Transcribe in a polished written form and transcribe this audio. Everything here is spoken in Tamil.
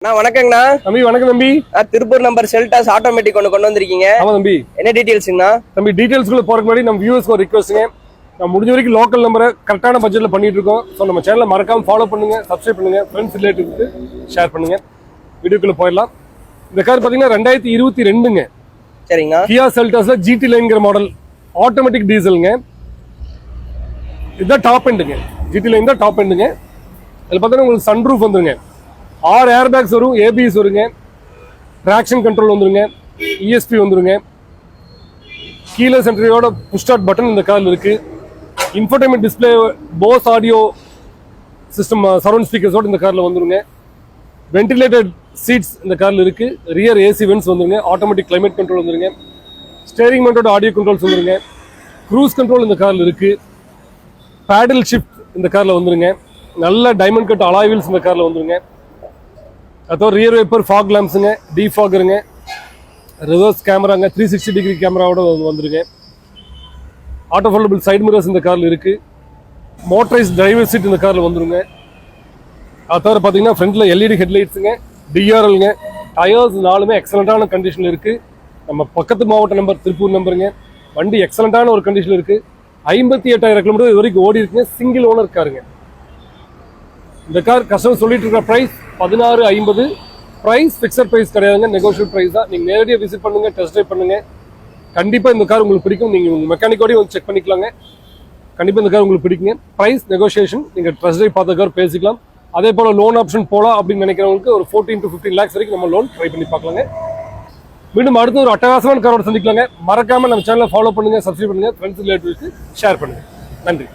வணக்கங்கண்ணா. தம்பி வணக்கம் தம்பி. திருப்பூர் நம்பர் செல்டாஸ் ஆட்டோமேட்டிக் கொண்டு வந்திருக்கீங்க. ஆமா தம்பி. என்ன டீடைல்ஸ்ங்கண்ணா? தம்பி டீடைல்ஸ்க்குள்ள போறதுக்கு முன்னாடி நம்ம வியூவர்ஸ்க்கு ஒரு ரிக்வெஸ்ட்ங்க. நம்ம முடிஞ்ச வரைக்கும் லோக்கல் நம்பரை கரெக்டான பட்ஜெட்ல பண்ணிட்டு இருக்கோம். ஸோ நம்ம சேனலை மறக்காம ஃபாலோ பண்ணுங்க, சப்ஸ்கிரைப் பண்ணுங்க, ஃப்ரெண்ட்ஸ் ரிலேட்டிவ்க்கு ஷேர் பண்ணுங்க. வீடியோக்குள்ள போயிடலாம். இந்த கார் பாத்தீங்கன்னா 2022ங்க. சரிங்கண்ணா. கியா செல்டாஸ்ல GT லைன்ங்கிற மாடல் ஆட்டோமேட்டிக் டீசலுங்க. இதுதான் டாப் எண்டுங்க. GT லைன் தான் டாப் எண்டுங்க. இதுல பார்த்தீங்கன்னா உங்களுக்கு சன்ரூஃப் வந்துருங்க, 6 ஏர் பேக்ஸ் வரும், ABS வருங்க, ட்ராக்ஷன் கண்ட்ரோல் வந்துருங்க, ESP வந்துருங்க, கீலெஸ் என்ட்ரியோட புஷ் ஸ்டார்ட் பட்டன் இந்த கார்ல இருக்கு. Infotainment display, Bose audio system, surround ஸ்பீக்கர்ஸோட இந்த கார்ல வந்துருங்க. வென்டிலேட்டட் சீட்ஸ் இந்த கார்ல இருக்கு. ரியர் AC வென்ட்ஸ் வந்துருங்க. ஆட்டோமேட்டிக் கிளைமேட் கண்ட்ரோல் வந்துருங்க. ஸ்டேரிங் மவுண்டோட ஆடியோ கண்ட்ரோல்ஸ் வந்துருங்க. க்ரூஸ் கண்ட்ரோல் இந்த கார்ல இருக்கு. பேடல் ஷிஃப்ட் இந்த கார்ல வந்துருங்க. நல்ல டைமண்ட் கட் அலாய் வீல்ஸ் இந்த கார்ல வந்துருங்க. அதாவது ரியர் வைப்பர், ஃபாக் லேம்ப்ஸுங்க, டீஃபாகருங்க, ரிவர்ஸ் கேமராங்க, 360 டிகிரி கேமராவோட வந்துருங்க. ஆட்டோ ஃபோல்டபிள் சைடு மிரர்ஸ் இந்த கார்ல இருக்கு. மோட்டரைஸ் டிரைவர் சீட் இந்த கார்ல வந்துருங்க. அது தவிர பார்த்தீங்கன்னா ஃப்ரண்ட்ல LED ஹெட்லைட்ஸுங்க, DRLங்க, டயர்ஸ் நாலுமே எக்ஸலண்டான கண்டிஷன்ல இருக்கு. நம்ம பக்கத்து மாவட்ட நம்பர் திருப்பூர் நம்பருங்க. வண்டி எக்ஸலண்டான ஒரு கண்டிஷன்ல இருக்கு. 58,000 கிலோமீட்டர் இது வரைக்கும் ஓடி இருக்குங்க. சிங்கிள் ஓனர் காருங்க. இந்த கார் கஸ்டமர் சொல்லிட்டு இருக்கிற பிரைஸ் 16,50. பிரைஸ் ஃபிக்ஸட் பிரைஸ் கிடையாதுங்க, நெகோஷியபிள் பிரைஸ் தான். நீங்க நேரடியாக விசிட் பண்ணுங்க, டெஸ்ட் ட்ரைவ் பண்ணுங்க. கண்டிப்பா இந்த கார் உங்களுக்கு பிடிக்கும். நீங்க உங்க மெக்கானிக்கோடய வந்து செக் பண்ணிக்கலாங்க. கண்டிப்பா இந்த கார் உங்களுக்கு பிடிக்குங்க. பிரைஸ் நெகோசியேஷன், நீங்க டெஸ்ட் ட்ரைவ் பார்த்த கார் பேசிக்கலாம். அதே போல லோன் ஆப்ஷன் போலாம் அப்படின்னு நினைக்கிறவங்களுக்கு ஒரு 14 to 15 lakhs வரைக்கும் நம்ம லோன் ட்ரை பண்ணி பார்க்கலாங்க. மீண்டும் அடுத்து ஒரு அட்டகாசமான காரோட சந்திக்கலாங்க. மறக்காம நம்ம சேனலை ஃபாலோ பண்ணுங்க, சப்ஸ்கிரைப் பண்ணுங்க, ஃப்ரெண்ட்ஸ் ரிலேட்டிவ்ஸ்க்கு ஷேர் பண்ணுங்க. நன்றி.